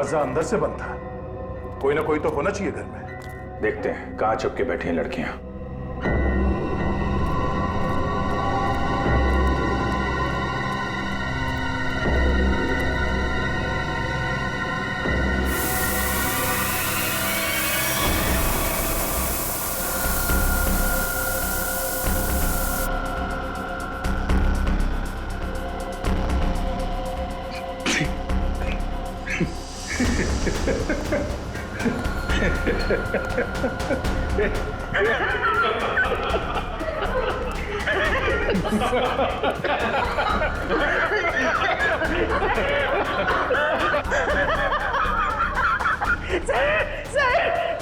दरवाजा अंदर से बंद था। कोई ना कोई तो होना चाहिए घर में। देखते हैं कहाँ छुप के बैठी हैं लड़कियां।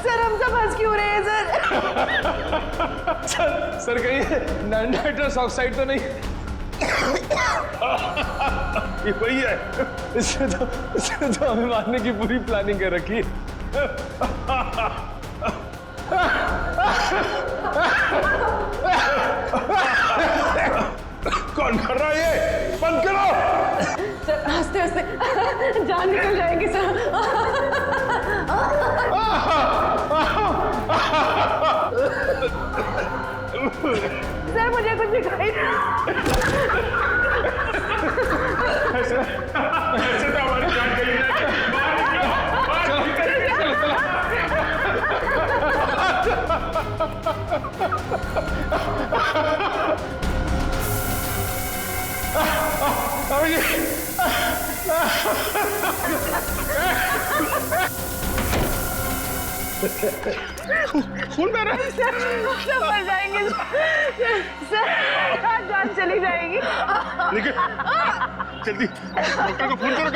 सर हम सब हंस क्यों रहे हैं सर कहीं नाइट्रस ऑक्साइड तो नहीं? ये वही है। इसने तो हमें मारने की पूरी प्लानिंग कर रखी है। कौन कर रहा है ये? बंद करो। सर हंसते हंसते जान निकल जाएगी सर। सर मुझे कुछ दिखाई ऐसे तो हमारी जान गई ना। खून बह रहा है। सब मर जाएंगे सर, जान चली जाएगी। लेकिन जल्दी डॉक्टर को फोन करो।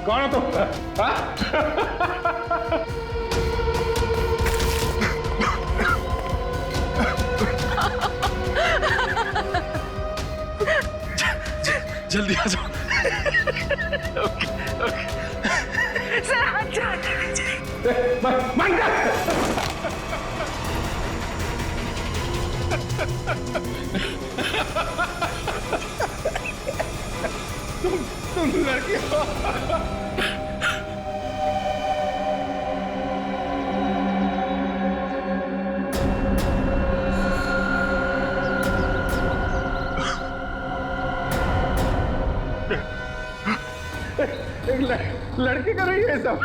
कौन हो तुम? जल्दी आ जाओ। सर तुम लड़की हो। लड़की कर रही है सब।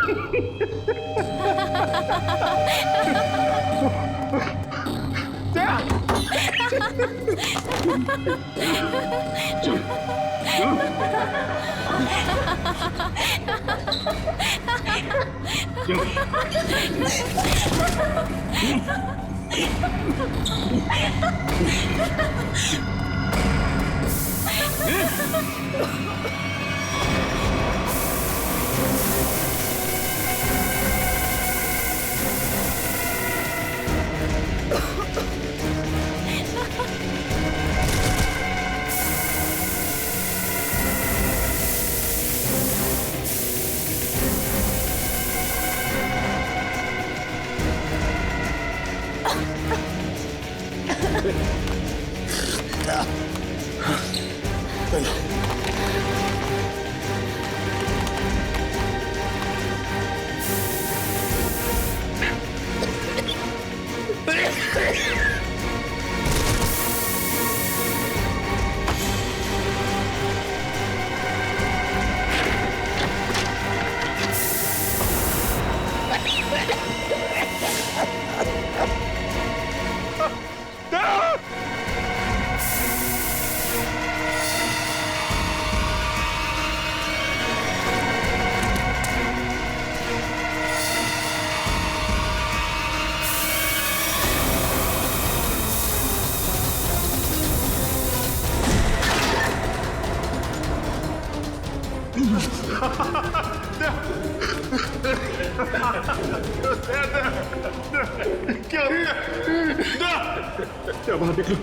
क्या बात निकलो।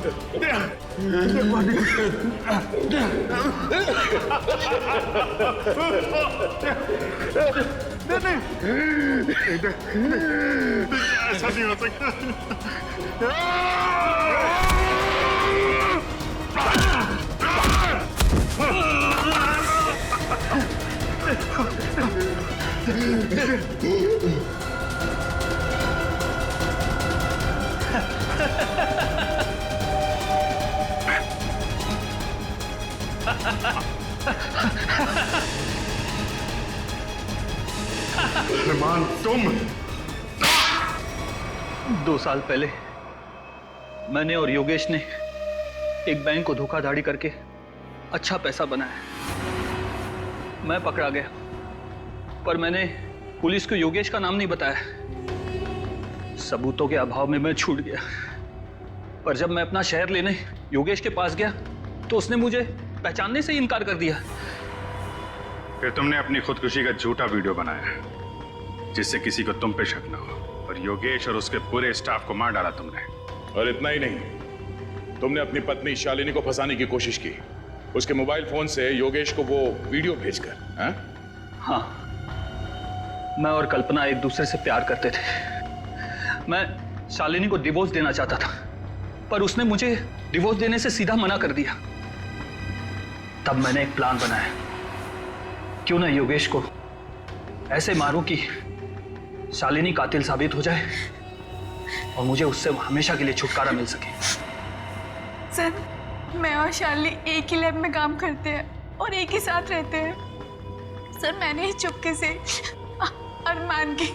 ऐसा नहीं हो सकता। अरमान तुम 2 साल पहले मैंने और योगेश ने एक बैंक को धोखाधड़ी करके अच्छा पैसा बनाया। मैं पकड़ा गया, पर मैंने पुलिस को योगेश का नाम नहीं बताया। सबूतों के अभाव में मैं छूट गया। पर जब मैं अपना शहर लेने योगेश के पास गया तो उसने मुझे पहचानने से ही इनकार कर दिया। फिर तुमने अपनी खुदकुशी का झूठा वीडियो बनाया जिससे किसी को तुम पे शक न हो, और योगेश और उसके पूरे स्टाफ को मार डाला तुमने। और इतना ही नहीं, तुमने अपनी पत्नी शालिनी को फंसाने की कोशिश की, उसके मोबाइल फोन से योगेश को वो वीडियो भेजकर। हाँ, मैं और कल्पना एक दूसरे से प्यार करते थे। मैं शालिनी को डिवोर्स देना चाहता था, पर उसने मुझे डिवोर्स देने से सीधा मना कर दिया। तब मैंने एक प्लान बनाया, क्यों ना योगेश को ऐसे मारूं कि शालिनी कातिल साबित हो जाए और मुझे उससे हमेशा के लिए छुटकारा मिल सके। सर, मैं और शालिनी एक ही लैब में काम करते हैं और एक ही साथ रहते हैं। सर, मैंने ही चुपके से अरमान की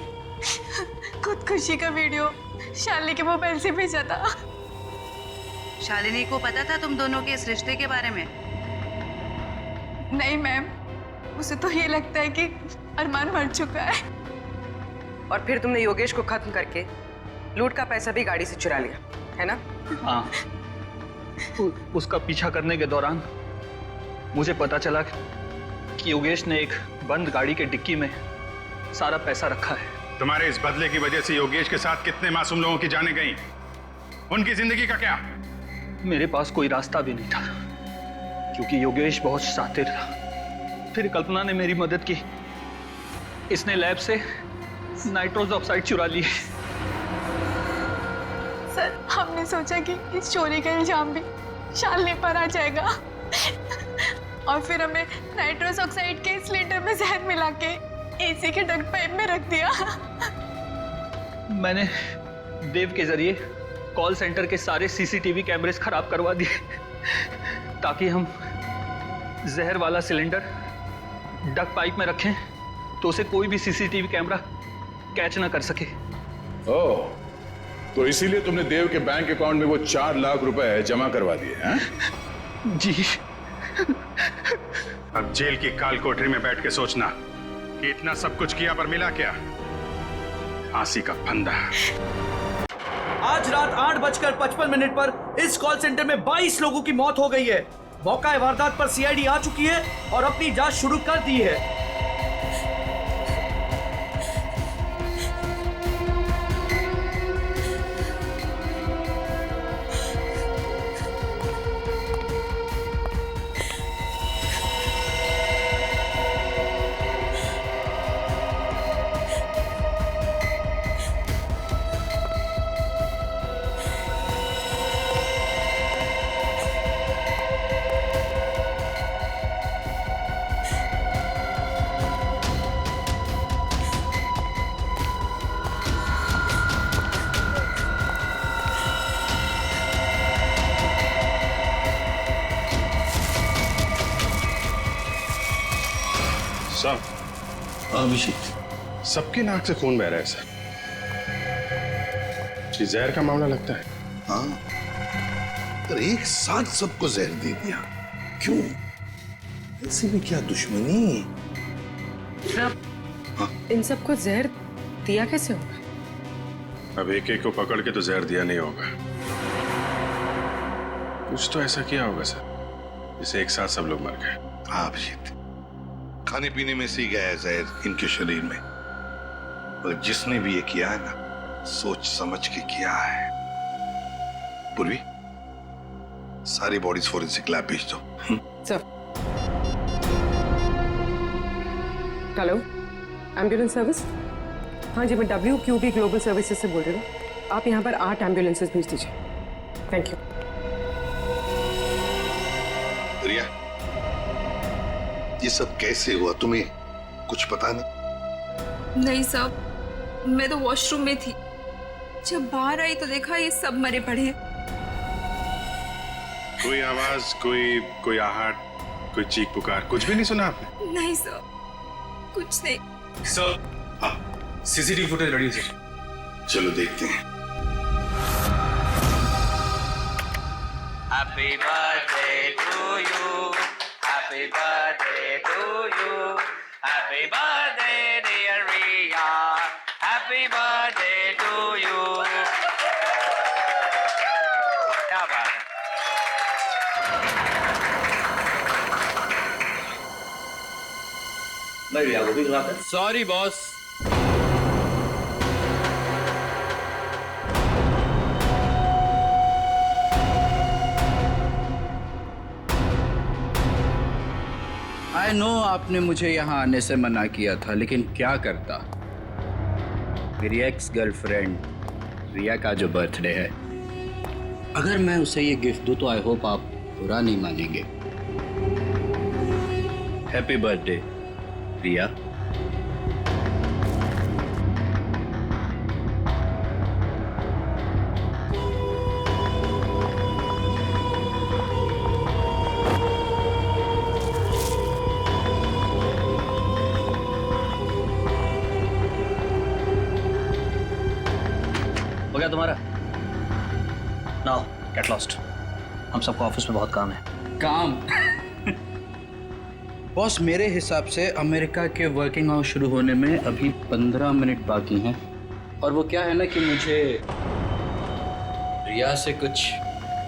खुदकुशी का वीडियो शालिनी के मोबाइल से भेजा था। शालिनी को पता था तुम दोनों के इस रिश्ते के बारे में? नहीं मैम, उसे तो ये लगता है कि अरमान मर चुका है। और फिर तुमने योगेश को खत्म करके लूट का पैसा भी गाड़ी से चुरा लिया, है ना? हाँ, उसका पीछा करने के दौरान मुझे पता चला कि योगेश ने एक बंद गाड़ी के डिक्की में सारा पैसा रखा है। तुम्हारे इस बदले की वजह से योगेश के साथ कितने मासूम लोगों की जानें गईं? उनकी जिंदगी का क्या? मेरे पास कोई रास्ता भी नहीं था क्योंकि योगेश बहुत शातिर था। फिर कल्पना ने मेरी मदद की। इसने लैब से नाइट्रोस ऑक्साइड चुरा ली। सर, हमने सोचा कि इस चोरी का इल्जाम भी शालिनी पर आ जाएगा और फिर हमें नाइट्रोस ऑक्साइड के सिलेंडर में जहर मिला के एसी के डक्ट पाइप में रख दिया। मैंने देव के जरिए कॉल सेंटर के सारे सीसीटीवी कैमरेस खराब करवा दिए ताकि हम जहर वाला सिलेंडर डक्ट पाइप में रखें तो उसे कोई भी सीसीटीवी कैमरा कैच ना कर सके। ओह, तो इसीलिए तुमने देव के बैंक अकाउंट में वो 4 लाख रुपए जमा करवा दिए हैं? जी। अब जेल की काल कोठरी में बैठ के सोचना कि इतना सब कुछ किया पर मिला क्या? फांसी का फंदा। आज रात 8:55 पर इस कॉल सेंटर में 22 लोगों की मौत हो गई है। मौका वारदात पर सीआईडी आ चुकी है और अपनी जांच शुरू कर दी है। अभिषेक, सबकी नाक से खून बह रहा है सर। ये जहर का मामला लगता है। हाँ, पर एक साथ सबको जहर दे दिया, क्यों? ऐसे में क्या दुश्मनी? इन सबको जहर दिया कैसे होगा? अब एक एक को पकड़ के तो जहर दिया नहीं होगा, कुछ तो ऐसा किया होगा सर जिससे एक साथ सब लोग मर गए। हाँ अभिजीत, खाने पीने में से ही गया है जहर इनके शरीर में। और जिसने भी ये किया है ना, सोच समझ के किया है। पूर्वी, सारी बॉडीज फोरेंसिक लैब भेज दो। सर। Hello, ambulance service? हाँ जी, मैं WQB ग्लोबल सर्विसेज से बोल रही हूँ। आप यहाँ पर 8 एम्बुलेंसेज भेज दीजिए। Thank you. रिया, ये सब कैसे हुआ, तुम्हें कुछ पता नहीं? नहीं साहब, मैं तो वॉशरूम में थी। जब बाहर आई तो देखा ये सब मरे पड़े हैं। कोई आवाज, कोई आहट, कोई चीख पुकार, कुछ भी नहीं सुना आपने? नहीं सर, कुछ नहीं। सर, हाँ, सीसीटीवी फुटेज रेडी सर। चलो देखते हैं। Happy birthday to you. Happy birthday to you. Happy birthday, dear Ria. Happy birthday to you. क्या बात है? मैं रिया को भी बुलाता। Sorry boss. आई नो आपने मुझे यहाँ आने से मना किया था, लेकिन क्या करता। मेरी एक्स गर्लफ्रेंड रिया का जो बर्थडे है, अगर मैं उसे ये गिफ्ट दूं तो आई होप आप बुरा नहीं मानेंगे। हैप्पी बर्थडे रिया। हो गया तुम्हारा? Now get lost. हम सबको ऑफिस में बहुत काम है। काम? बॉस, मेरे हिसाब से अमेरिका के वर्किंग आवर्स शुरू होने में अभी 15 मिनट बाकी हैं। और वो क्या है ना कि मुझे रिया से कुछ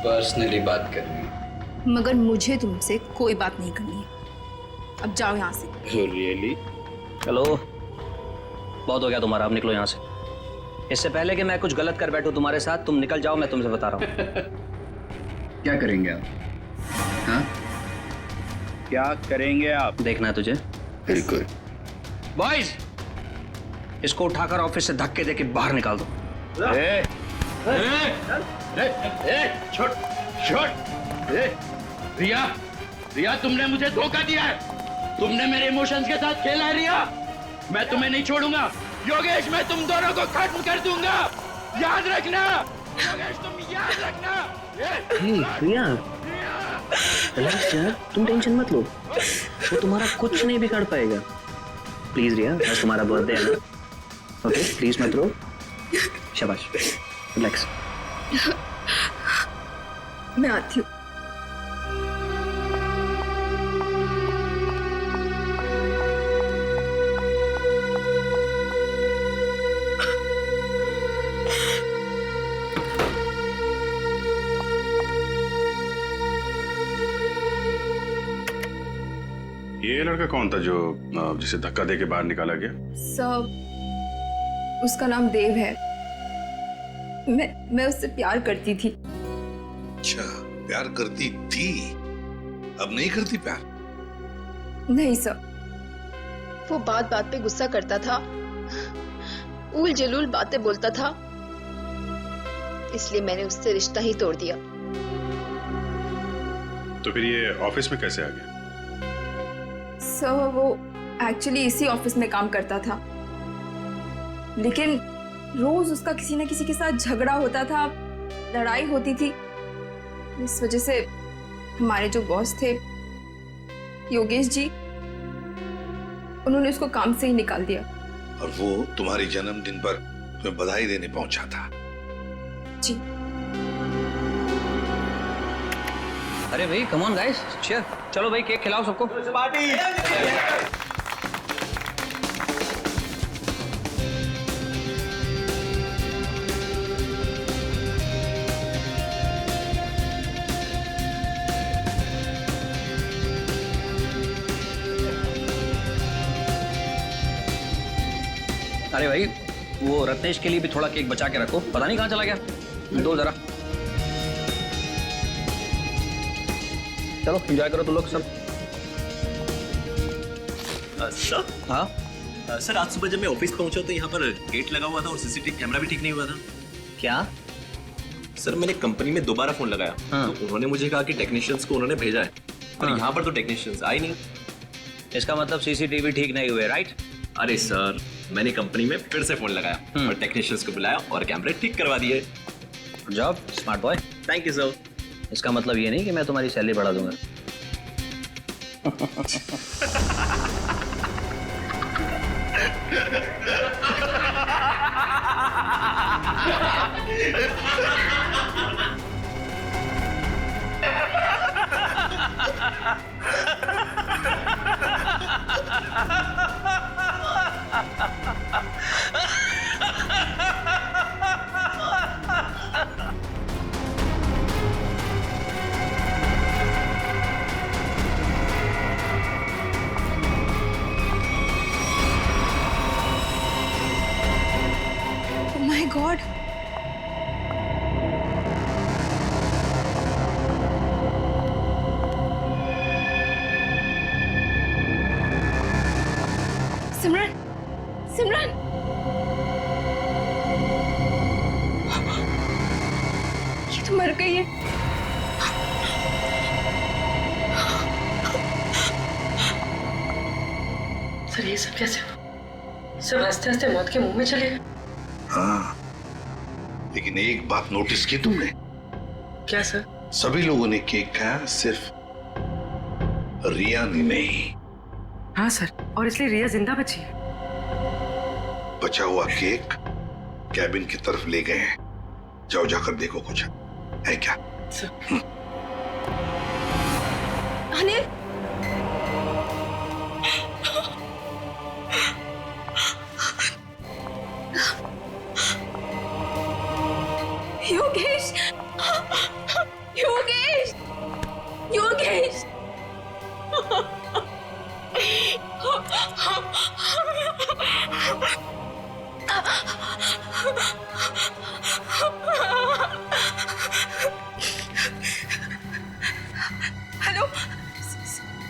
पर्सनली बात करनी है। मगर मुझे तुमसे कोई बात नहीं करनी है। अब जाओ यहाँ से। रियली? चलो, बहुत हो गया तुम्हारा, अब निकलो यहाँ से। इससे पहले कि मैं कुछ गलत कर बैठूं तुम्हारे साथ, तुम निकल जाओ, मैं तुमसे बता रहा हूँ। क्या करेंगे आप? हाँ, क्या करेंगे आप? देखना है तुझे। बिल्कुल। बॉयज, इसको उठाकर ऑफिस से धक्के देके बाहर निकाल दो। छोड़ छोड़। रिया, रिया तुमने मुझे धोखा दिया है। तुमने मेरे इमोशंस के साथ खेला है रिया। मैं तुम्हें नहीं छोड़ूंगा। योगेश, मैं तुम दोनों को खत्म कर दूंगा, याद रखना। योगेश, तुम याद रखना। रिया, रिलैक्स यार, तुम टेंशन मत लो, वो तुम्हारा कुछ नहीं बिगाड़ पाएगा। प्लीज रिया, आज तुम्हारा बर्थडे है ना, ओके? प्लीज मत रो। शाबाश, रिलैक्स। मैं आती हूँ। ये लड़का कौन था जो जिसे धक्का देके बाहर निकाला गया? सब, उसका नाम देव है। मैं उससे प्यार करती थी। अच्छा, प्यार करती थी, अब नहीं करती प्यार? नहीं सर, वो बात बात पे गुस्सा करता था, उल जलूल बातें बोलता था, इसलिए मैंने उससे रिश्ता ही तोड़ दिया। तो फिर ये ऑफिस में कैसे आ गया? सर, वो एक्चुअली इसी ऑफिस में काम करता था, लेकिन रोज उसका किसी न किसी के साथ झगड़ा होता था, लड़ाई होती थी। इस वजह से हमारे जो बॉस थे योगेश जी, उन्होंने उसको काम से ही निकाल दिया। और वो तुम्हारे जन्मदिन पर तुम्हें बधाई देने पहुंचा था? जी। अरे भाई, कम ऑन गाइस, चीयर। चलो भाई, केक खिलाओ सबको। पार्टी। अरे भाई, वो रत्नेश के लिए भी थोड़ा केक बचा के रखो, पता नहीं कहाँ चला गया। दो जरा। चलो एंजॉय करो तुम लोग सब। अच्छा? हाँ, सर आज सुबह जब मैं ऑफिस पहुंचा तो यहाँ पर गेट लगा हुआ था और सीसीटीवी कैमरा भी ठीक नहीं हुआ था। क्या? सर मैंने कंपनी में दोबारा फोन लगाया तो उन्होंने मुझे कहा कि टेक्नीशियंस को उन्होंने भेजा है और यहाँ पर तो टेक्नीशियंस आए नहीं। इसका मतलब सीसीटीवी ठीक नहीं हुए, राइट? अरे सर मैंने कंपनी में फिर से फोन लगाया और टेक्नीशियंस को बुलाया और कैमरे ठीक करवा दिए। Good job smart boy. Thank you sir. इसका मतलब ये नहीं कि मैं तुम्हारी सैलरी बढ़ा दूंगा। Oh my God. सिमरन, सिमरन, ये तो मर गई है। सर ये सब कैसे हुआ? सब हंसते हंसते मौत के मुंह में चले गए। हाँ, लेकिन एक बात नोटिस की तुमने? क्या सर? सभी लोगों ने केक खाया, सिर्फ रिया ने नहीं। हाँ सर, और इसलिए रिया जिंदा बची है। बचा हुआ केक कैबिन की तरफ ले गए हैं। जाओ जाकर देखो कुछ है क्या। Anil, Yogesh, Yogesh, Yogesh. Hello,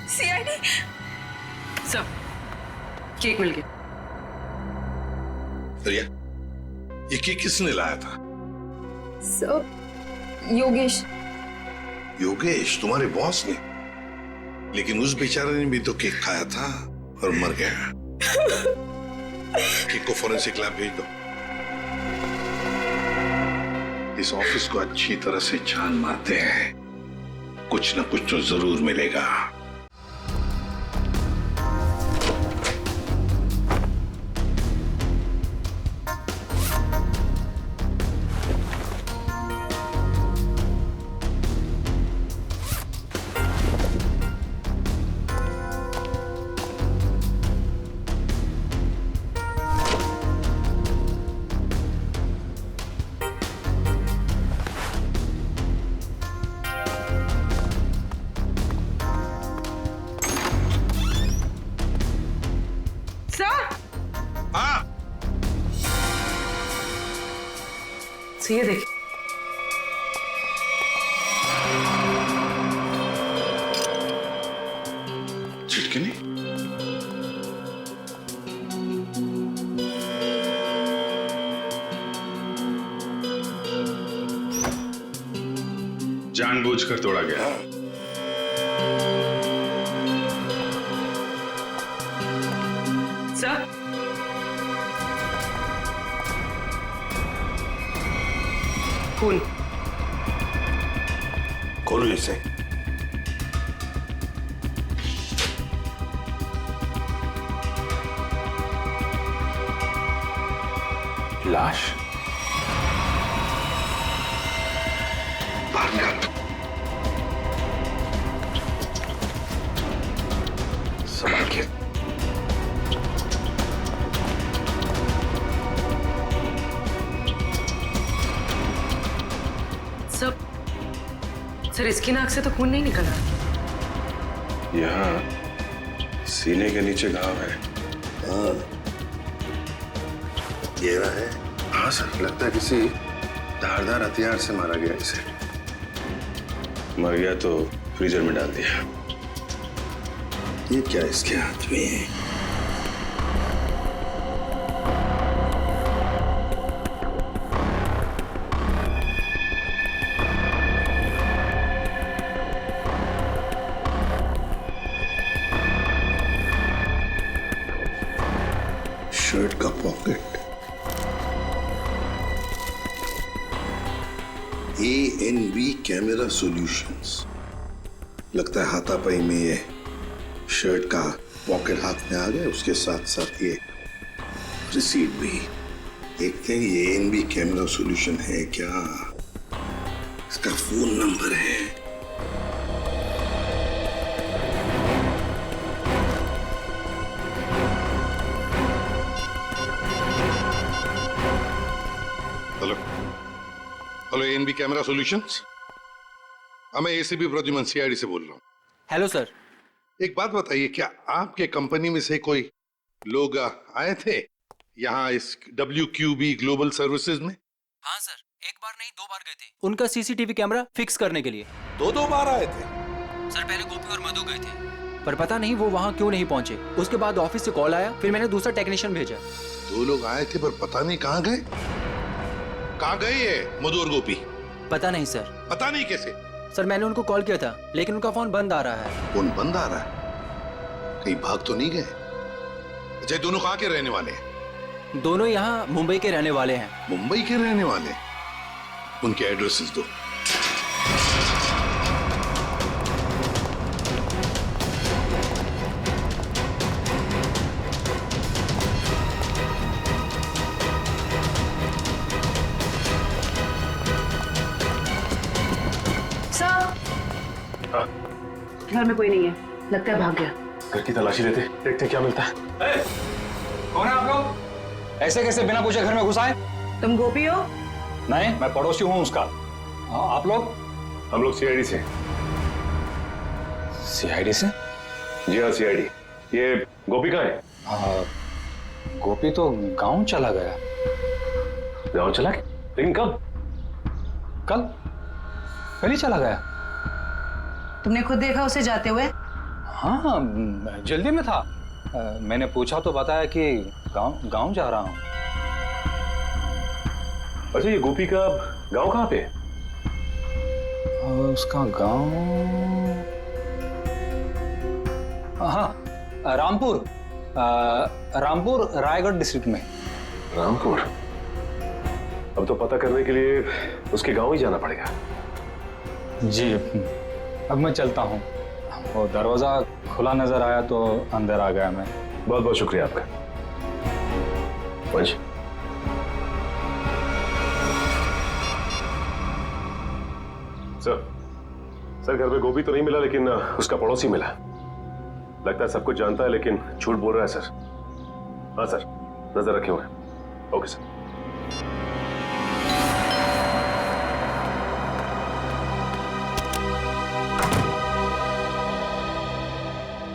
CID. Sir cake मिल गया। रिया, ये केक किसने लाया था? सर योगेश। योगेश तुम्हारे बॉस ने? लेकिन उस बेचारे ने भी तो केक खाया था और मर गया। केक को फोरेंसिक लैब भेज दो। इस ऑफिस को अच्छी तरह से छान मारते हैं, कुछ न कुछ तो जरूर मिलेगा। ये देखिए, चिटकिनी। जानबूझकर तोड़ा गया। सर खून। खोलो इसे। लाश? बाहर निकाल। संभाल के। सर इसकी नाक से तो खून नहीं निकला। यहाँ सीने के नीचे घाव है। हाँ, गहरा है। हाँ सर, लगता है किसी धारदार हथियार से मारा गया इसे। मर गया तो फ्रीजर में डाल दिया। ये क्या इसके हाथ में है? ANB camera solutions. लगता है हाथापाई में ये शर्ट का पॉकेट हाथ में आ गया, उसके साथ साथ ये रिसीट भी। देखते हैं ये ANB कैमरा सॉल्यूशन है क्या, इसका फोन नंबर है। Hello hello, ANB camera solutions. मैं ACP प्रद्युमन CID से बोल रहा हूँ। Hello sir. एक बात बताइए, क्या आपके कंपनी में से कोई लोग आए थे यहाँ इस WQB ग्लोबल सर्विसेज में? हाँ सर, एक बार नहीं 2 बार गए थे उनका CCTV कैमरा फिक्स करने के लिए। 2 बार आए थे? सर पहले गोपी और मधु गए थे, पर पता नहीं वो वहाँ क्यों नहीं पहुँचे। उसके बाद ऑफिस से कॉल आया, फिर मैंने दूसरा टेक्नीशियन भेजा। 2 लोग आए थे पर पता नहीं कहाँ गए। कहाँ गए ये मधु और गोपी? पता नहीं सर। पता नहीं कैसे? सर मैंने उनको कॉल किया था, लेकिन उनका फोन बंद आ रहा है। फोन बंद आ रहा है? कहीं भाग तो नहीं गए? अच्छा, दोनों कहाँ के रहने वाले हैं? दोनों यहाँ मुंबई के रहने वाले हैं। मुंबई के रहने वाले? उनके एड्रेसेस दो। घर में कोई नहीं है, लगता है भाग गया। घर की तलाशी लेते, देखते क्या मिलता है। कौन है आप लोग? ऐसे कैसे बिना पूछे घर में घुस आए? तुम गोपी हो? नहीं, मैं पड़ोसी हूँ उसका। आप लोग? हम लोग CID से। CID से? जी हाँ, CID। ये गोपी कहाँ है? गोपी तो गांव चला गया। गांव चला गया? लेकिन कब? कल ही चला गया। तुमने खुद देखा उसे जाते हुए? हाँ, जल्दी में था। मैंने पूछा तो बताया कि गांव जा रहा हूँ। अच्छा, ये गोपी का गांव कहाँ पे? उसका गांव, हाँ, रामपुर रायगढ़ डिस्ट्रिक्ट में। रामपुर? अब तो पता करने के लिए उसके गांव ही जाना पड़ेगा। जी, अब मैं चलता हूँ। वो दरवाजा खुला नजर आया तो अंदर आ गया मैं। बहुत बहुत शुक्रिया आपका। वंश, सर घर में गोभी तो नहीं मिला, लेकिन उसका पड़ोसी मिला। लगता है सब कुछ जानता है, लेकिन झूठ बोल रहा है सर। हाँ सर, नजर रखे हुए। Okay sir.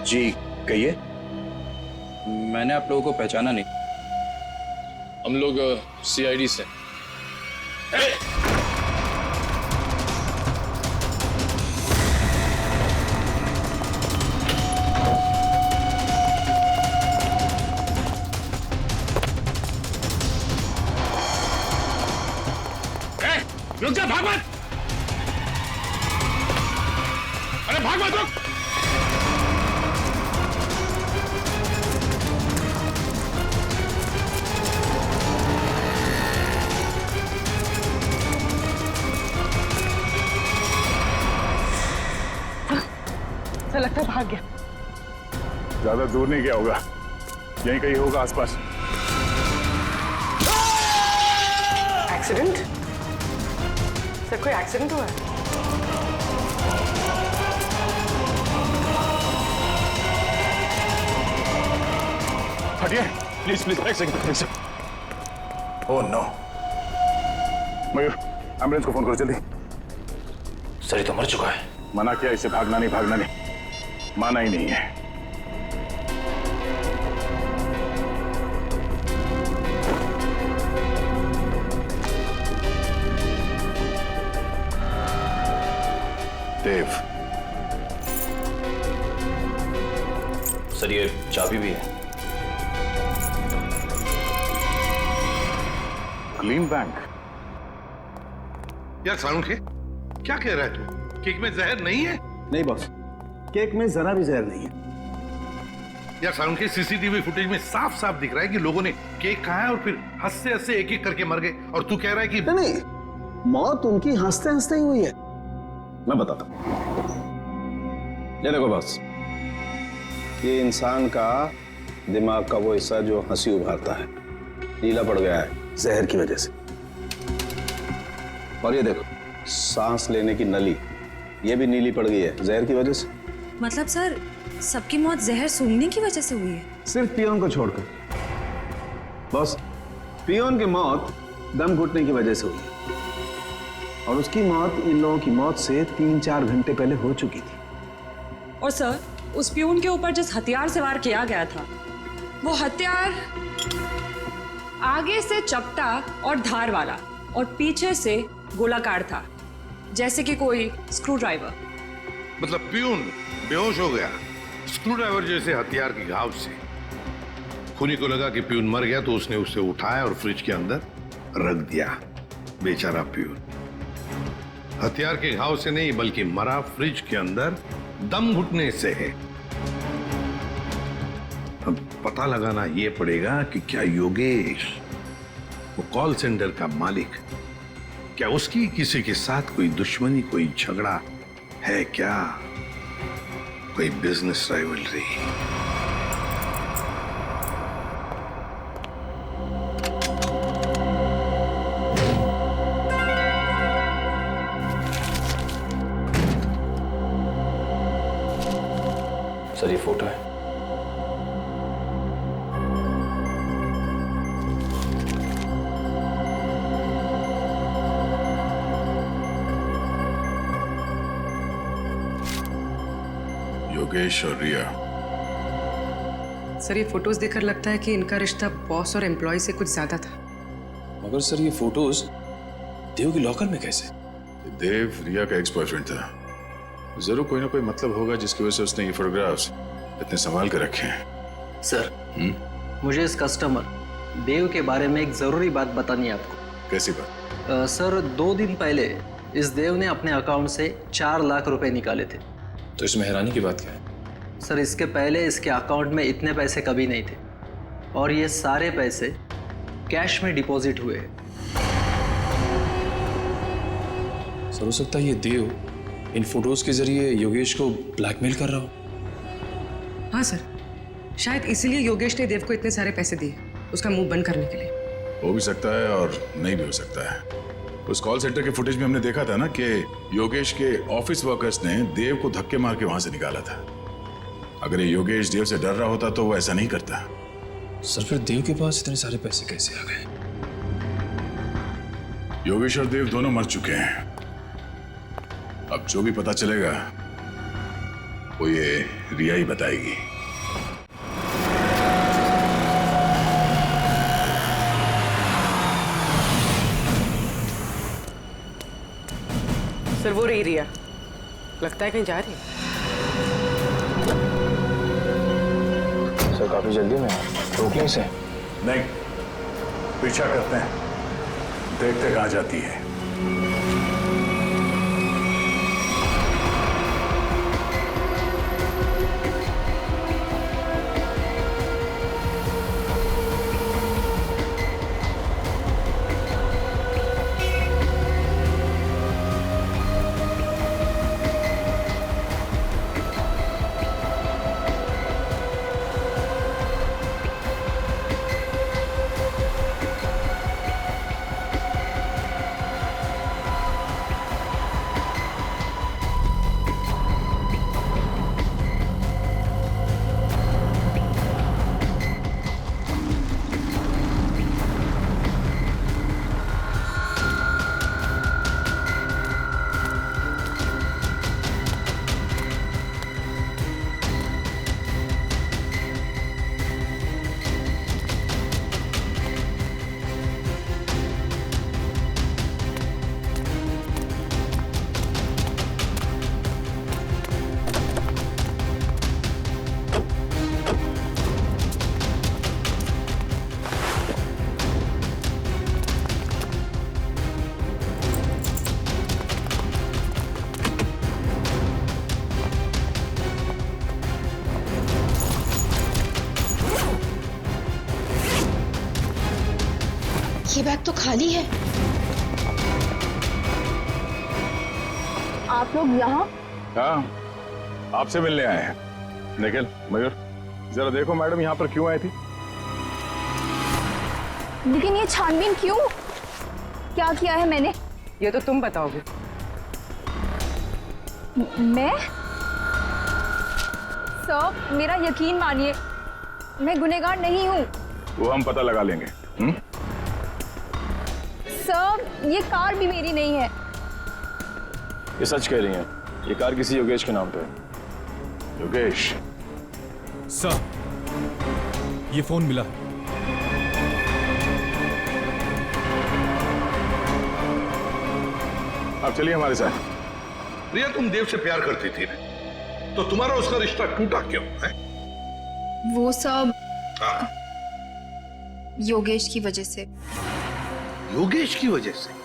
जी कहिए। मैंने आप लोगों को पहचाना नहीं। हम लोग CID से। रुक जा, भाग मत! अरे भाग मत, रुक! सर लगता है भाग गया। ज्यादा दूर नहीं गया होगा, यहीं कहीं होगा आसपास। एक्सीडेंट? सर कोई एक्सीडेंट हुआ है? हटिए प्लीज प्लीज, एक second. Oh no. Mayur, ambulance को फोन करो जल्दी। सर ये तो मर चुका है। मना किया इसे, भागना नहीं, माना ही नहीं है। देव, सर ये चाबी भी है। Clean bank? यार सालुंखे, क्या कह रहा है तू? केक में जहर नहीं है? नहीं बॉस, केक में जरा भी जहर नहीं है। यार सालुंखे, CCTV फुटेज में साफ साफ दिख रहा है कि लोगों ने केक खाया और फिर हंसते हंसते एक एक करके मर गए, और तू कह रहा है कि नहीं, मौत उनकी हंसते हंसते ही हुई है। मैं बताता हूं। ये देखो बस, ये इंसान का दिमाग का वो हिस्सा जो हंसी उभारता है नीला पड़ गया है जहर की वजह से। और ये देखो, सांस लेने की नली ये भी नीली पड़ गई है जहर की वजह से। मतलब सर, सबकी मौत जहर सूंघने की वजह से हुई है? सिर्फ पियोन को छोड़कर। बस पियोन की मौत दम घुटने की वजह से हुई है, और उसकी मौत इन लोगों की मौत से 3-4 घंटे पहले हो चुकी थी। और सर, उस पियून के ऊपर जिस हथियार से वार किया गया था, वो हथियार आगे से चपटा और धार वाला और पीछे से गोलाकार था, जैसे कि कोई स्क्रू ड्राइवर। मतलब पियून बेहोश हो गया स्क्रू ड्राइवर जैसे हथियार के घाव से। खूनी को लगा कि पियून मर गया तो उसने उसे उठाया और फ्रिज के अंदर रख दिया। बेचारा पियून हथियार के घाव से नहीं बल्कि मरा फ्रिज के अंदर दम घुटने से है। अब पता लगाना यह पड़ेगा कि क्या योगेश, वो कॉल सेंटर का मालिक, क्या उसकी किसी के साथ कोई दुश्मनी, कोई झगड़ा है क्या, कोई बिजनेस राइवलरी? सर ये फोटो है। योगेश और रिया। सर, ये फोटोज देखकर लगता है कि इनका रिश्ता बॉस और एम्प्लॉय से कुछ ज्यादा था। मगर सर ये फोटोज देव की लॉकर में कैसे? देव रिया का एक्स बॉयफ्रेंड था। जरूर कोई ना कोई मतलब होगा जिसकी वजह से उसने ये फोटोग्राफ्स इतने संभाल कर रखे हैं। सर, मुझे इस कस्टमर देव के बारे में एक जरूरी बात बतानी है आपको। कैसी बात? सर, 2 दिन पहले इस देव ने अपने अकाउंट से 4 लाख रुपए निकाले थे। तो इसमें हैरानी की बात क्या है? सर, इसके पहले इसके अकाउंट में इतने पैसे कभी नहीं थे, और ये सारे पैसे कैश में डिपॉजिट हुए हैं। सर, हो सकता है ये देव इन फोटोज के जरिए योगेश को ब्लैकमेल कर रहा हो। हाँ सर, शायद इसीलिए योगेश ने देव को इतने सारे पैसे दिए, उसका मुंह बंद करने के लिए। हो भी सकता है और नहीं भी हो सकता है। उस कॉल सेंटर के फुटेज में हमने देखा था ना कि योगेश के ऑफिस वर्कर्स ने देव को धक्के मार के वहां से निकाला था। अगर ये योगेश देव से डर रहा होता तो वो ऐसा नहीं करता। सर, फिर देव के पास इतने सारे पैसे कैसे आ गए? योगेश और देव दोनों मर चुके हैं। अब जो भी पता चलेगा वो ये रिया ही बताएगी। सर, वो रही रिया, लगता है कहीं जा रही है। सर, काफी जल्दी में रोक लें इसे। नहीं, पीछा करते हैं, देखते कहां जाती है। ये बैग तो खाली है। आप लोग यहाँ? हाँ, आपसे मिलने आए हैं। निखिल, मयूर, जरा देखो मैडम यहाँ पर क्यों आई थी? लेकिन ये छानबीन क्यों? क्या किया है मैंने? ये तो तुम बताओगे। मैं? सर, मेरा यकीन मानिए, मैं गुनहगार नहीं हूँ। वो हम पता लगा लेंगे। सर, ये कार भी मेरी नहीं है। ये सच कह रही हैं। ये कार किसी योगेश के नाम पे है। योगेश? सर, ये फोन मिला। अब चलिए हमारे साथ। रिया, तुम देव से प्यार करती थी ना, तो तुम्हारा उसका रिश्ता टूटा क्यों है? वो सब योगेश की वजह से। योगेश की वजह से?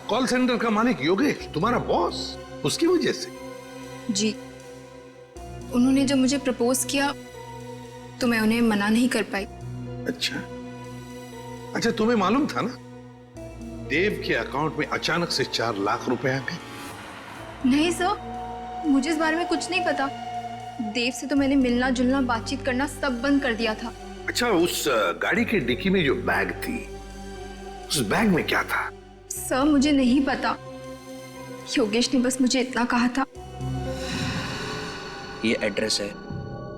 कॉल सेंटर का मालिक योगेश, तुम्हारा बॉस, उसकी वजह से? जी, उन्होंने जब मुझे प्रपोज किया तो मैं उन्हें मना नहीं कर पाई। अच्छा, अच्छा, तुम्हें मालूम था ना देव के अकाउंट में अचानक से 4 लाख रुपए आ गए? नहीं सर, मुझे इस बारे में कुछ नहीं पता। देव से तो मैंने मिलना जुलना बातचीत करना सब बंद कर दिया था। अच्छा, उस गाड़ी के डिक्की में जो बैग थी, उस बैग में क्या था? सर, मुझे नहीं पता। योगेश ने बस मुझे इतना कहा था। ये एड्रेस है,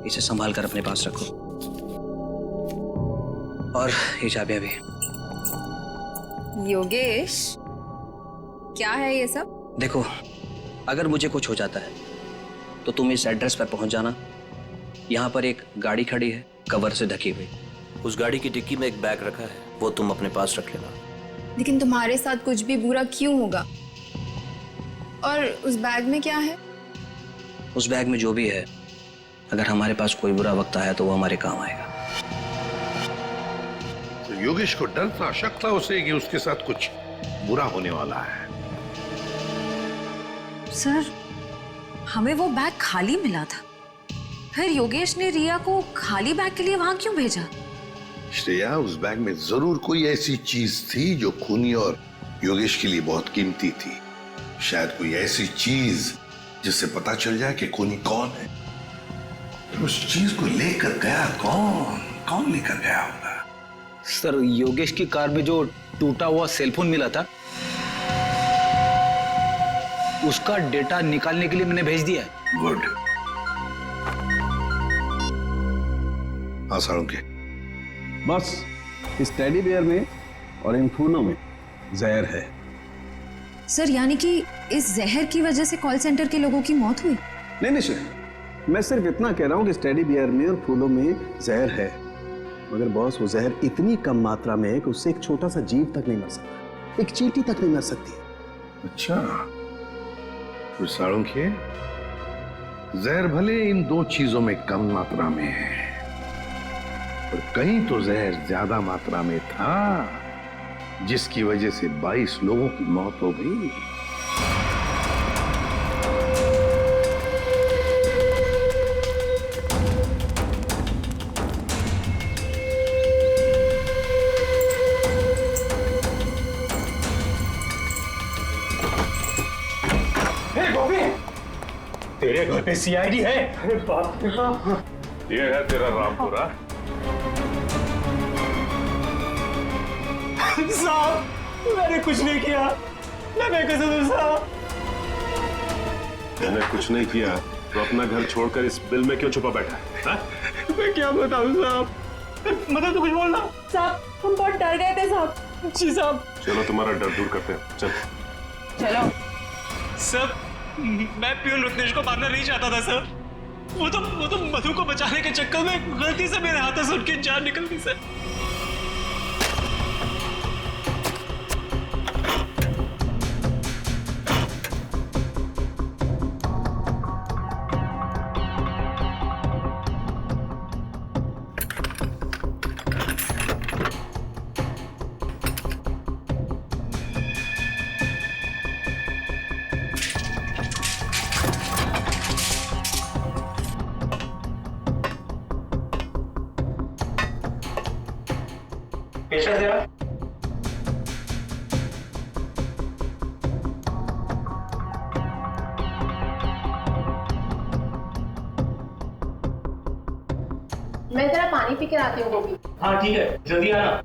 इसे संभाल कर अपने पास रखो। और ये चाबियां भी। योगेश, क्या है ये सब? देखो, अगर मुझे कुछ हो जाता है तो तुम इस एड्रेस पर पहुंच जाना। यहाँ पर एक गाड़ी खड़ी है, कवर से ढकी हुई। उस गाड़ी की डिक्की में एक बैग रखा है, वो तुम अपने पास रख लेना। लेकिन तुम्हारे साथ कुछ भी बुरा क्यों होगा? और उस बैग में क्या है? उस बैग में जो भी है, अगर हमारे पास कोई बुरा वक्त आया तो वो हमारे काम आएगा। तो योगेश को डर था, शक था उसे कि उसके साथ कुछ बुरा होने वाला है। सर, हमें वो बैग खाली मिला था, फिर योगेश ने रिया को खाली बैग के लिए वहां क्यों भेजा? श्रेया, उस बैग में जरूर कोई ऐसी चीज थी जो खूनी और योगेश के लिए बहुत कीमती थी। शायद कोई ऐसी चीज जिससे पता चल जाए कि खूनी कौन है। तो उस चीज को लेकर गया कौन लेकर गया होगा? सर, योगेश की कार में जो टूटा हुआ सेलफोन मिला था, उसका डेटा निकालने के लिए मैंने भेज दिया है। गुड। हाँ साळुंखे, बस इस टेडी बियर में और इन फूलों में जहर है। सर, यानी कि इस जहर की वजह से कॉल सेंटर के लोगों की मौत हुई? नहीं सर, मैं सिर्फ इतना कह रहा हूं कि इस टेडी बियर में और फूलों में जहर है, मगर बॉस वो जहर इतनी कम मात्रा में है कि उससे एक छोटा सा जीव तक नहीं मर सकता, एक चींटी तक नहीं मर सकती। अच्छा, तो साळुंखे, जहर भले इन 2 चीजों में कम मात्रा में है, पर कहीं तो जहर ज्यादा मात्रा में था, जिसकी वजह से 22 लोगों की मौत हो गई। तेरे घर पे सीआईडी है? अरे बाप रे बाप। ये है तेरा रामपुरा। साहब, मैंने कुछ नहीं किया, मैं कसम साहब। मैंने कुछ नहीं किया तो अपना घर छोड़कर इस बिल में क्यों छुपा बैठा है? मैं क्या बताऊं साहब, मतलब तो कुछ बोलना। साहब, हम बहुत डर गए थे साहब। जी साहब। चलो तुम्हारा डर दूर करते हैं, चल। चलो। सर, मैं प्यून रुत्नेश को मारना नहीं चाहता था सर। वो तो मधु को बचाने के चक्कर में गलती से मेरे हाथों से उनकी जान निकल गई सर। मैं जरा पानी पी कर आती हूँ गोपी। हाँ ठीक है, जल्दी आना।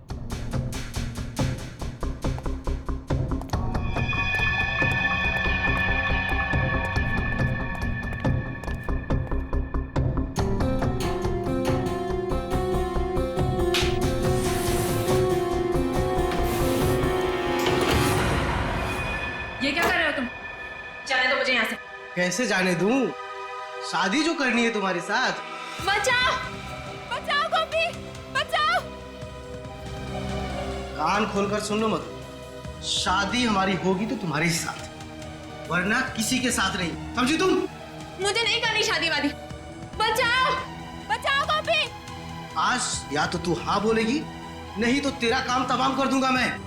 ये क्या कर रहे हो तुम? जाने दो मुझे यहाँ से। कैसे जाने दूं? शादी जो करनी है तुम्हारे साथ। बचाओ बचाओ गोपी बचाओ। कान खोलकर सुन लो मत, शादी हमारी होगी तो तुम्हारे ही साथ, वरना किसी के साथ नहीं, समझी तुम? मुझे नहीं करनी शादी वादी। बचाओ बचाओ गोपी। आज या तो तू हाँ बोलेगी, नहीं तो तेरा काम तमाम कर दूंगा मैं।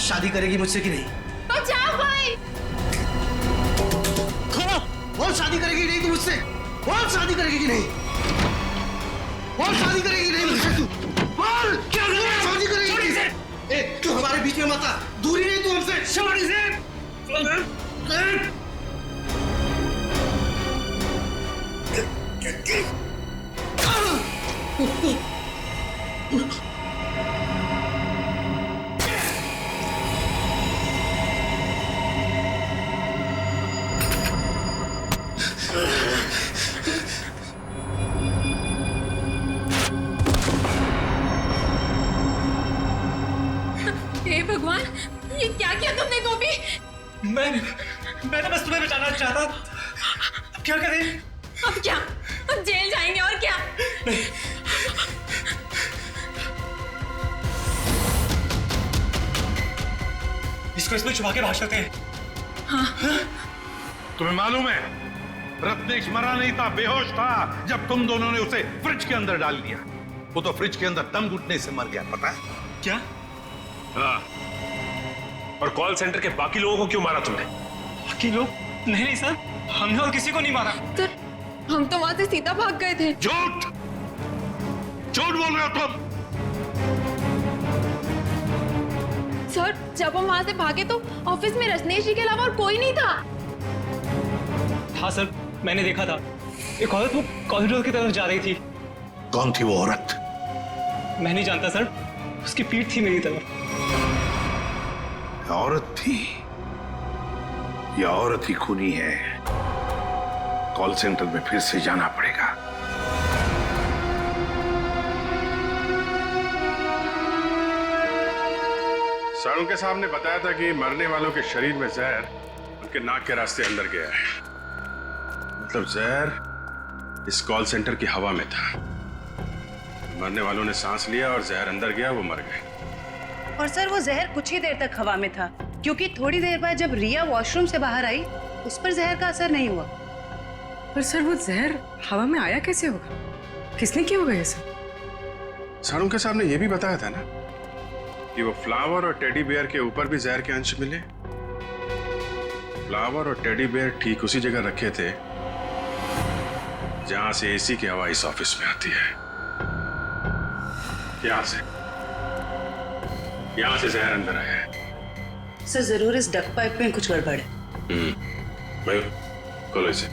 शादी करेगी मुझसे कि नहीं? बचाओ भाई। बोल शादी करेगी नहीं तू मुझसे? बोल शादी करेगी कि नहीं? बोल शादी करेगी नहीं मुझसे तू? बोल क्या शादी करेगी? ए, तू हमारे बीच में मत आ, दूरी नहीं तू हमसे। शादी से हे भगवान, ये क्या किया तुमने गोपी? मैं तो बस तुम्हें बचाना चाहता। अब क्या करें? अब क्या? अब जेल जाएंगे और क्या? इसको इसमें छुपा के भाग सकते हैं। हाँ। तुम्हें मालूम है, रत्नेश मरा नहीं था, बेहोश था जब तुम दोनों ने उसे फ्रिज के अंदर डाल दिया। वो तो फ्रिज के अंदर दम घुटने से मर गया, पता है? क्या? हाँ। और कॉल सेंटर के बाकी लोगों को क्यों मारा तुमने? बाकी लोग? नहीं सर, हमने और किसी को नहीं मारा। सर, हम तो वहां से सीधा भाग गए थे। झूठ झूठ बोल रहे हो तुम। सर, जब हम वहां से भागे तो ऑफिस में रत्नेश जी के अलावा और कोई नहीं था। हाँ सर, मैंने देखा था। एक औरत वो कॉरिडोर की तरफ जा रही थी। कौन थी वो औरत? मैं नहीं जानता सर, उसकी पीठ थी मेरी तरफ। औरत थी? यह औरत ही खूनी है। कॉल सेंटर में फिर से जाना पड़ेगा। सारुण के साहब ने बताया था कि मरने वालों के शरीर में जहर उनके नाक के रास्ते अंदर गया है। मतलब जहर इस कॉल सेंटर की हवा में था। मरने वालों ने सांस लिया और जहर अंदर गया, वो मर गए। और सर वो जहर कुछ ही देर तक हवा में था, क्योंकि थोड़ी देर बाद जब रिया वॉशरूम से बाहर आई उस पर जहर का असर नहीं हुआ। पर सर वो जहर हवा में आया कैसे होगा? किसने किया होगा ये सब? सारुण के साहब ने यह भी बताया था ना कि वो फ्लावर और टेडी बेयर के ऊपर भी जहर के अंश मिले। फ्लावर और टेडी बेयर ठीक उसी जगह रखे थे जहां से एसी की हवा इस ऑफिस में आती है। यहां से जहर अंदर आया है। सर जरूर इस डक पाइप में कुछ गड़बड़ है। मयूर, खोलो इसे।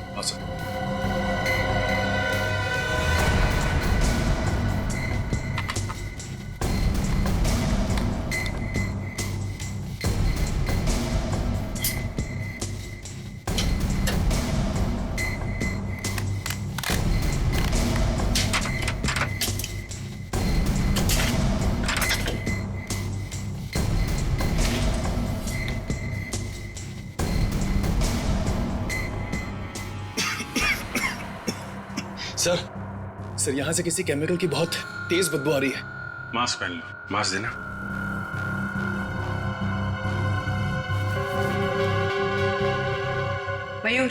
सर यहाँ से किसी केमिकल की बहुत तेज बदबू आ रही है। मास्क पहन लो। मास्क देना। मयूर,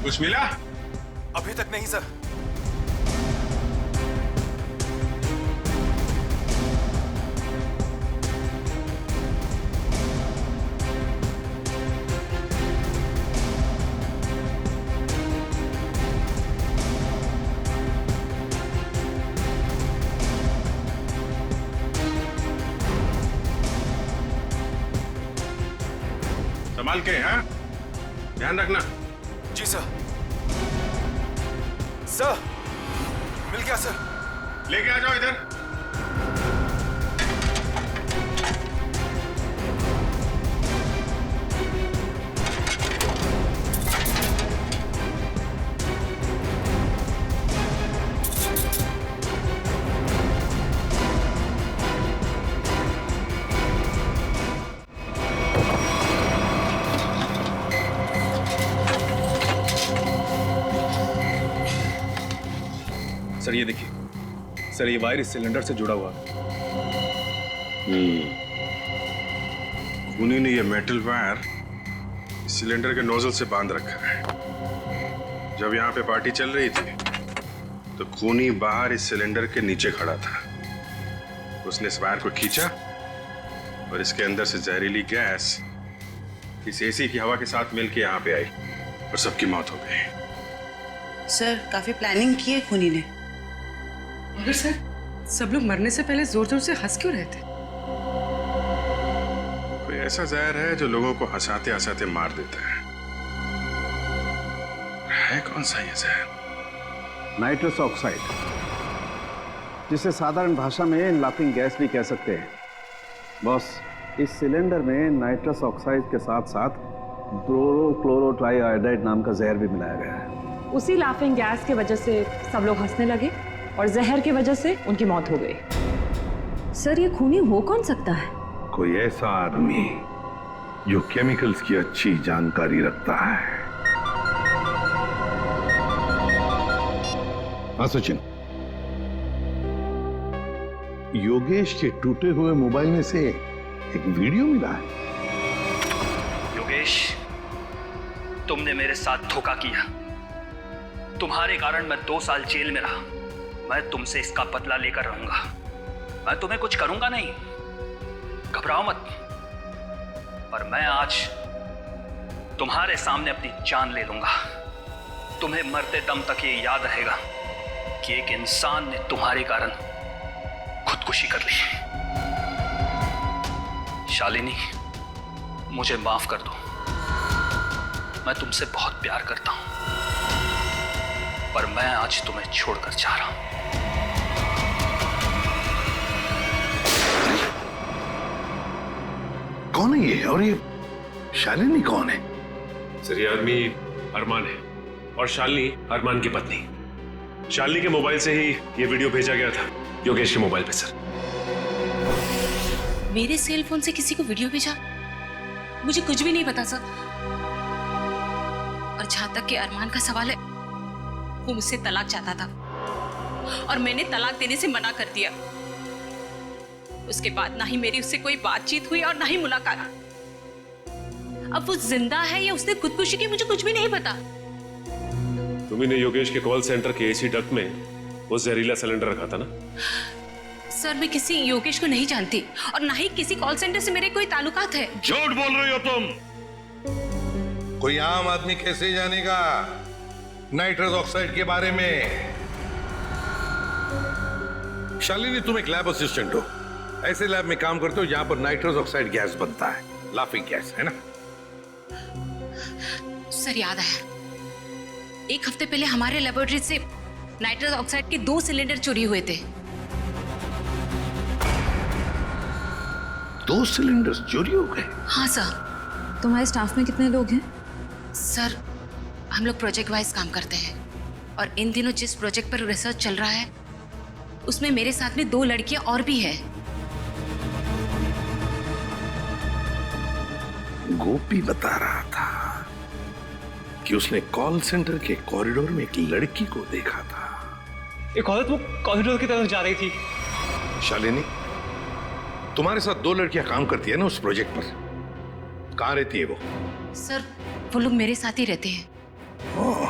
कुछ मिला? अभी तक नहीं सर। संभाल के, हाँ? ध्यान रखना। जी सर। सर, मिल गया सर। लेके आ जाओ इधर। सर ये देखिए, सर ये वायर इस सिलेंडर से जुड़ा हुआ है। खूनी ने ये मेटल वायर सिलेंडर के नोजल से बांध रखा है। जब यहाँ पे पार्टी चल रही थी तो खूनी बाहर इस सिलेंडर के नीचे खड़ा था। उसने इस वायर को खींचा और इसके अंदर से जहरीली गैस इस एसी की हवा के साथ मिलकर यहाँ पे आई और सबकी मौत हो गई। सर काफी प्लानिंग की है खूनी ने। मगर सर, सब लोग मरने से पहले जोर जोर से हंस क्यों रहे थे? कोई ऐसा जहर है जो लोगों को हंसाते हंसाते मार देता है कौन सा ये जहर? नाइट्रस ऑक्साइड, जिसे साधारण भाषा में लाफिंग गैस भी कह सकते हैं। बॉस, इस सिलेंडर में नाइट्रस ऑक्साइड के साथ साथ ब्रोमोक्लोरोट्राइआयोडाइड नाम का जहर भी मिलाया गया है। उसी लाफिंग गैस की वजह से सब लोग हंसने लगे और जहर की वजह से उनकी मौत हो गई। सर ये खूनी हो कौन सकता है? कोई ऐसा आदमी जो केमिकल्स की अच्छी जानकारी रखता है। हाँ सचिन, योगेश के टूटे हुए मोबाइल में से एक वीडियो मिला है। योगेश, तुमने मेरे साथ धोखा किया। तुम्हारे कारण मैं 2 साल जेल में रहा। मैं तुमसे इसका बदला लेकर रहूंगा। मैं तुम्हें कुछ करूंगा नहीं, घबराओ मत। पर मैं आज तुम्हारे सामने अपनी जान ले लूंगा। तुम्हें मरते दम तक ये याद रहेगा कि एक इंसान ने तुम्हारे कारण खुदकुशी कर ली। शालिनी, मुझे माफ कर दो। मैं तुमसे बहुत प्यार करता हूं, पर मैं आज तुम्हें छोड़कर जा रहा हूं। कौन है ये? और ये शालिनी कौन है? सर ये आदमी अरमान है और शालिनी अरमान की पत्नी। शालिनी के मोबाइल से ही ये वीडियो भेजा गया था योगेश के मोबाइल पे। सर मेरे सेल फोन से किसी को वीडियो भेजा? मुझे कुछ भी नहीं पता सर। और जहां तक कि अरमान का सवाल है, वो मुझसे तलाक चाहता था और मैंने तलाक देने से मना कर दिया। उसके बाद ना ही मेरी उससे कोई बातचीत हुई और ना ही मुलाकात। अब वो जिंदा है या उसने खुदकुशी की, मुझे कुछ भी नहीं पता। तुम्ही ने योगेश के कॉल सेंटर के एसी डक्ट में वो जहरीला सिलेंडर रखा था ना? सर मैं किसी योगेश को नहीं जानती और ना ही किसी कॉल सेंटर से मेरे कोई ताल्लुकात है। झूठ बोल रही हो तुम। कोई आम आदमी कैसे जानेगा नाइट्रस ऑक्साइड के बारे में? शालिनी, तुम एक लैब असिस्टेंट हो। ऐसे लैब में काम करते हो जहां पर नाइट्रस ऑक्साइड गैस बनता है, लाफिंग गैस, है ना? सर याद आया, 1 हफ्ते पहले हमारे लेबोरेटरी से नाइट्रस ऑक्साइड के 2 सिलेंडर चोरी हुए थे। 2 सिलेंडर्स चोरी हो गए? हाँ सर। तुम्हारे स्टाफ में कितने लोग हैं? सर हम लोग प्रोजेक्ट वाइज काम करते हैं और इन दिनों जिस प्रोजेक्ट पर रिसर्च चल रहा है उसमें मेरे साथ में 2 लड़कियां और भी है। गोपी बता रहा था कि उसने कॉल सेंटर के कॉरिडोर में एक लड़की को देखा था। एक औरत वो कॉरिडोर की तरफ जा रही थी। शालिनी, तुम्हारे साथ 2 लड़कियां काम करती है ना उस प्रोजेक्ट पर? कहां रहती है वो? सर वो लोग मेरे साथ ही रहते हैं। ओह,